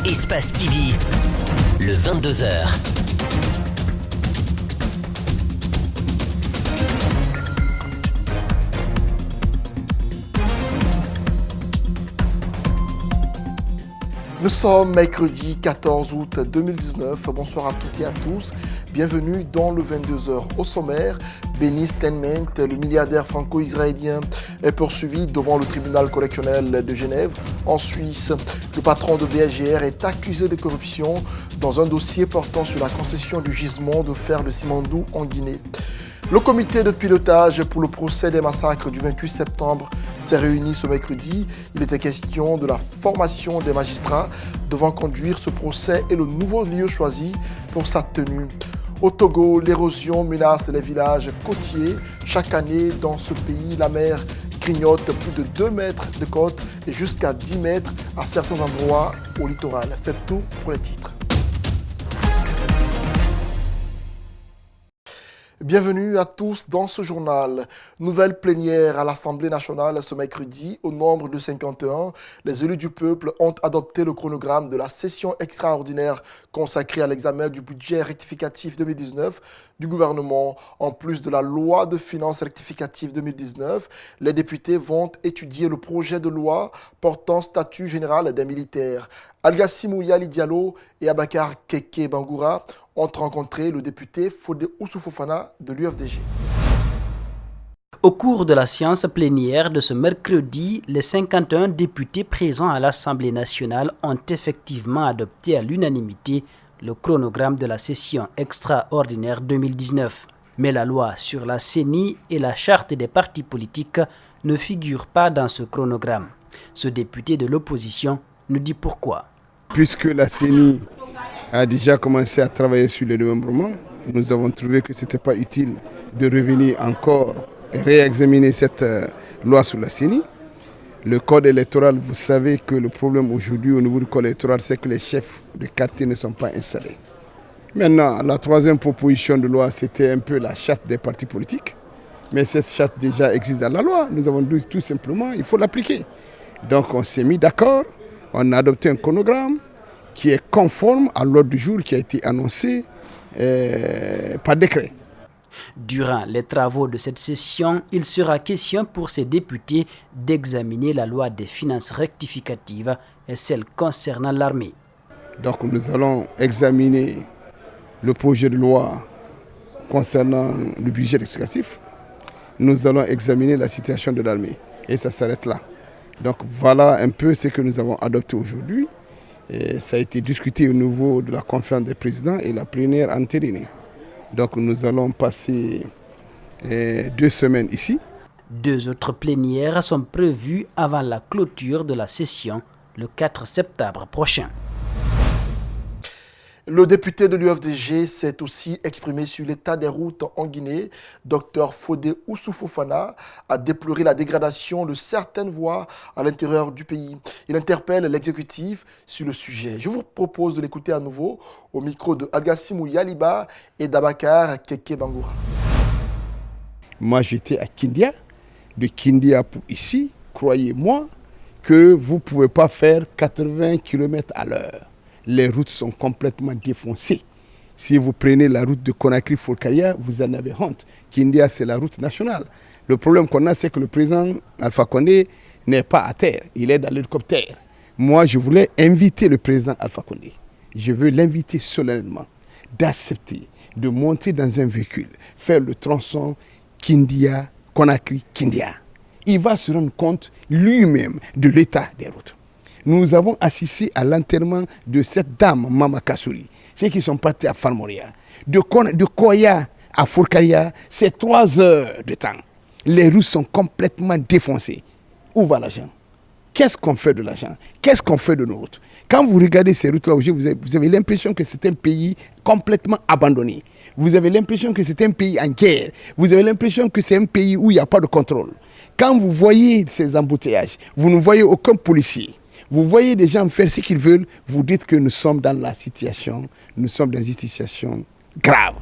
Espace TV, le 22h. Nous sommes mercredi 14 août 2019. Bonsoir à toutes et à tous. Bienvenue dans le 22h. Au sommaire, Benny Steinment, le milliardaire franco-israélien, est poursuivi devant le tribunal correctionnel de Genève, en Suisse. Le patron de BHGR est accusé de corruption dans un dossier portant sur la concession du gisement de fer de Simandou en Guinée. Le comité de pilotage pour le procès des massacres du 28 septembre s'est réuni ce mercredi. Il était question de la formation des magistrats devant conduire ce procès et le nouveau lieu choisi pour sa tenue. Au Togo, l'érosion menace les villages côtiers. Chaque année, dans ce pays, la mer grignote plus de 2 mètres de côte et jusqu'à 10 mètres à certains endroits au littoral. C'est tout pour les titres. Bienvenue à tous dans ce journal. Nouvelle plénière à l'Assemblée nationale ce mercredi. Au nombre de 51, les élus du peuple ont adopté le chronogramme de la session extraordinaire consacrée à l'examen du budget rectificatif 2019 du gouvernement. En plus de la loi de finances rectificative 2019, les députés vont étudier le projet de loi portant statut général des militaires. Algassimou Yali Diallo et Abakar Keke Bangoura ont rencontré le député Fodé Oussou Fofana de l'UFDG. Au cours de la séance plénière de ce mercredi, les 51 députés présents à l'Assemblée nationale ont effectivement adopté à l'unanimité le chronogramme de la session extraordinaire 2019. Mais la loi sur la CENI et la charte des partis politiques ne figurent pas dans ce chronogramme. Ce député de l'opposition nous dit pourquoi. Puisque la CENI a déjà commencé à travailler sur le démembrement, nous avons trouvé que ce n'était pas utile de revenir encore et réexaminer cette loi sur la CENI. Le code électoral, vous savez que le problème aujourd'hui au niveau du code électoral, c'est que les chefs de quartier ne sont pas installés. Maintenant, la troisième proposition de loi, c'était un peu la charte des partis politiques. Mais cette charte déjà existe dans la loi. Nous avons dit tout simplement, il faut l'appliquer. Donc on s'est mis d'accord, on a adopté un chronogramme qui est conforme à l'ordre du jour qui a été annoncé par décret. Durant les travaux de cette session, il sera question pour ces députés d'examiner la loi des finances rectificatives et celle concernant l'armée. Donc nous allons examiner le projet de loi concernant le budget rectificatif. Nous allons examiner la situation de l'armée et ça s'arrête là. Donc voilà un peu ce que nous avons adopté aujourd'hui. Et ça a été discuté au niveau de la conférence des présidents et la plénière entérinée. Donc nous allons passer 2 semaines ici. 2 autres plénières sont prévues avant la clôture de la session le 4 septembre prochain. Le député de l'UFDG s'est aussi exprimé sur l'état des routes en Guinée. Dr Fodé Oussou Fofana a déploré la dégradation de certaines voies à l'intérieur du pays. Il interpelle l'exécutif sur le sujet. Je vous propose de l'écouter à nouveau au micro de Algassimou Yaliba et d'Abakar Keke Bangoura. Moi j'étais à Kindia, de Kindia pour ici, croyez-moi que vous ne pouvez pas faire 80 km à l'heure. Les routes sont complètement défoncées. Si vous prenez la route de Conakry-Folkaria, vous en avez honte. Kindia, c'est la route nationale. Le problème qu'on a, c'est que le président Alpha Condé n'est pas à terre. Il est dans l'hélicoptère. Moi, je voulais inviter le président Alpha Condé. Je veux l'inviter solennellement d'accepter de monter dans un véhicule, faire le tronçon Kindia-Conakry-Kindia. Il va se rendre compte lui-même de l'état des routes. Nous avons assisté à l'enterrement de cette dame, Mama Kassouri. Ceux qui sont partis à Farmoria. De Koya à Folkaria, c'est 3 heures de temps. Les routes sont complètement défoncées. Où va l'argent? Qu'est-ce qu'on fait de l'argent? Qu'est-ce qu'on fait de nos routes? Quand vous regardez ces routes-là, vous avez l'impression que c'est un pays complètement abandonné. Vous avez l'impression que c'est un pays en guerre. Vous avez l'impression que c'est un pays où il n'y a pas de contrôle. Quand vous voyez ces embouteillages, vous ne voyez aucun policier. Vous voyez des gens faire ce qu'ils veulent, vous dites que nous sommes dans une situation grave.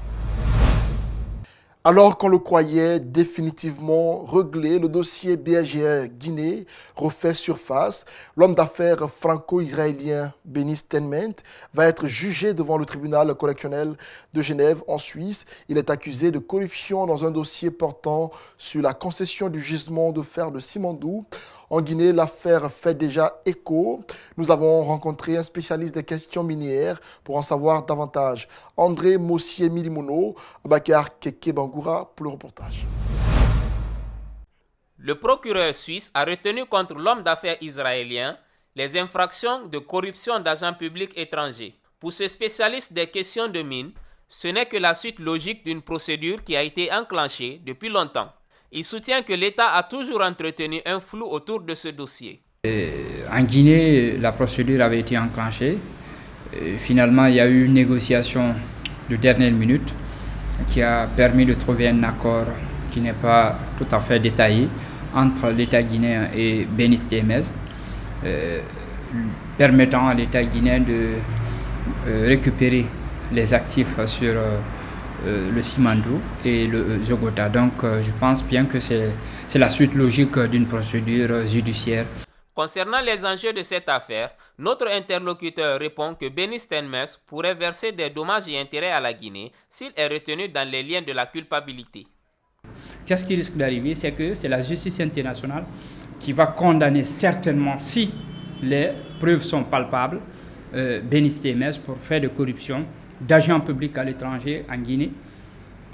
Alors qu'on le croyait définitivement réglé, le dossier BHR Guinée refait surface. L'homme d'affaires franco-israélien Benny Steinmetz va être jugé devant le tribunal correctionnel de Genève en Suisse. Il est accusé de corruption dans un dossier portant sur la concession du gisement de fer de Simandou. En Guinée, l'affaire fait déjà écho. Nous avons rencontré un spécialiste des questions minières pour en savoir davantage. André Mossier-Milimono, Bakar Keke Bangoura pour le reportage. Le procureur suisse a retenu contre l'homme d'affaires israélien les infractions de corruption d'agents publics étrangers. Pour ce spécialiste des questions de mines, ce n'est que la suite logique d'une procédure qui a été enclenchée depuis longtemps. Il soutient que l'État a toujours entretenu un flou autour de ce dossier. En Guinée, la procédure avait été enclenchée. Finalement, il y a eu une négociation de dernière minute qui a permis de trouver un accord qui n'est pas tout à fait détaillé entre l'État guinéen et Benny Steinmetz, permettant à l'État guinéen de récupérer les actifs sur le Simandou et le Zogota. Donc je pense bien que c'est la suite logique d'une procédure judiciaire. Concernant les enjeux de cette affaire, notre interlocuteur répond que Benny Steinmetz pourrait verser des dommages et intérêts à la Guinée s'il est retenu dans les liens de la culpabilité. Qu'est-ce qui risque d'arriver? C'est que c'est la justice internationale qui va condamner certainement, si les preuves sont palpables, Benny Steinmetz pour fait de corruption d'agents publics à l'étranger en Guinée,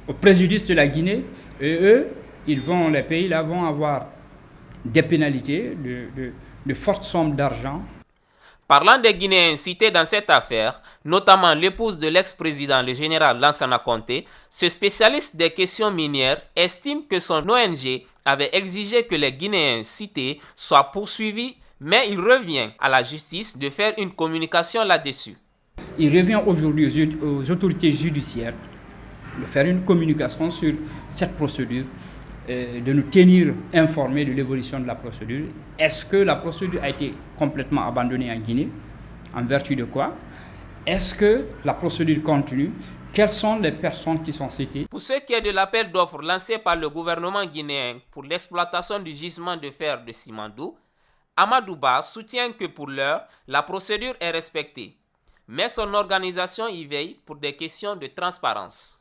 au préjudice de la Guinée, et eux, les pays-là vont avoir des pénalités de fortes sommes d'argent. Parlant des Guinéens cités dans cette affaire, notamment l'épouse de l'ex-président, le général Lansana Conté, ce spécialiste des questions minières estime que son ONG avait exigé que les Guinéens cités soient poursuivis, mais il revient à la justice de faire une communication là-dessus. Il revient aujourd'hui aux autorités judiciaires de faire une communication sur cette procédure, de nous tenir informés de l'évolution de la procédure. Est-ce que la procédure a été complètement abandonnée en Guinée? En vertu de quoi? Est-ce que la procédure continue? Quelles sont les personnes qui sont citées? Pour ce qui est de l'appel d'offres lancé par le gouvernement guinéen pour l'exploitation du gisement de fer de Simandou, Amadou Ba soutient que pour l'heure, la procédure est respectée. Mais son organisation y veille pour des questions de transparence.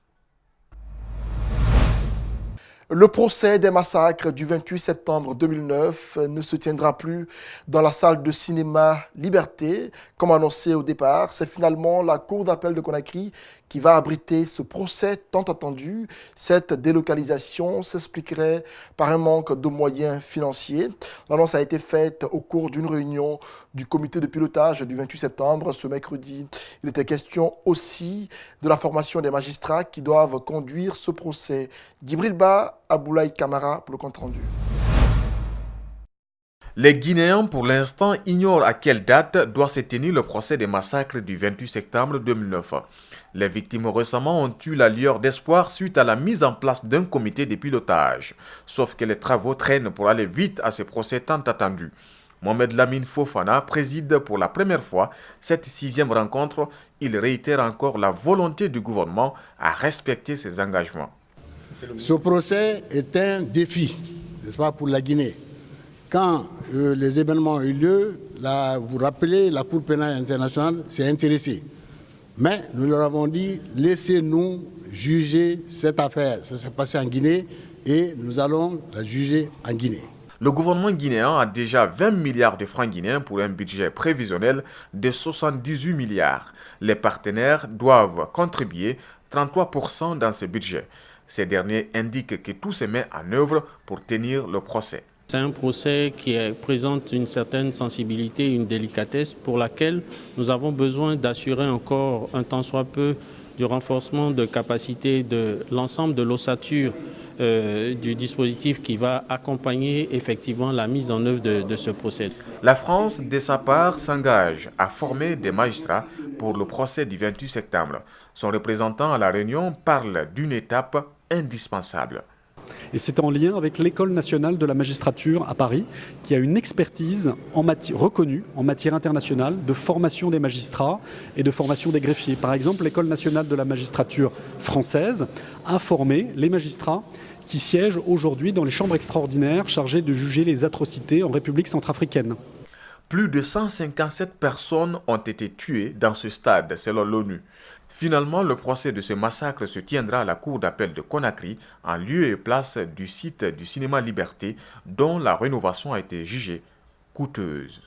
Le procès des massacres du 28 septembre 2009 ne se tiendra plus dans la salle de cinéma Liberté, comme annoncé au départ. C'est finalement la Cour d'appel de Conakry qui va abriter ce procès tant attendu. Cette délocalisation s'expliquerait par un manque de moyens financiers. L'annonce a été faite au cours d'une réunion du comité de pilotage du 28 septembre. Ce mercredi, il était question aussi de la formation des magistrats qui doivent conduire ce procès. Djibril Ba, Aboulaye Kamara pour le compte-rendu. Les Guinéens, pour l'instant, ignorent à quelle date doit se tenir le procès des massacres du 28 septembre 2009. Les victimes récemment ont eu la lueur d'espoir suite à la mise en place d'un comité de pilotage. Sauf que les travaux traînent pour aller vite à ce procès tant attendu. Mohamed Lamine Fofana préside pour la première fois cette 6e rencontre. Il réitère encore la volonté du gouvernement à respecter ses engagements. Ce procès est un défi, n'est-ce pas, pour la Guinée. Quand les événements ont eu lieu, vous vous rappelez, la Cour pénale internationale s'est intéressée. Mais nous leur avons dit, laissez-nous juger cette affaire. Ça s'est passé en Guinée et nous allons la juger en Guinée. Le gouvernement guinéen a déjà 20 milliards de francs guinéens pour un budget prévisionnel de 78 milliards. Les partenaires doivent contribuer 33% dans ce budget. Ces derniers indiquent que tout se met en œuvre pour tenir le procès. C'est un procès qui présente une certaine sensibilité, une délicatesse pour laquelle nous avons besoin d'assurer encore un tant soit peu du renforcement de capacité de l'ensemble de l'ossature du dispositif qui va accompagner effectivement la mise en œuvre de ce procès. La France, de sa part, s'engage à former des magistrats pour le procès du 28 septembre. Son représentant à la Réunion parle d'une étape indispensable. Et c'est en lien avec l'École nationale de la magistrature à Paris, qui a une expertise reconnue en matière internationale de formation des magistrats et de formation des greffiers. Par exemple, l'École nationale de la magistrature française a formé les magistrats qui siègent aujourd'hui dans les chambres extraordinaires chargées de juger les atrocités en République centrafricaine. Plus de 157 personnes ont été tuées dans ce stade, selon l'ONU. Finalement, le procès de ce massacre se tiendra à la cour d'appel de Conakry, en lieu et place du site du cinéma Liberté, dont la rénovation a été jugée coûteuse.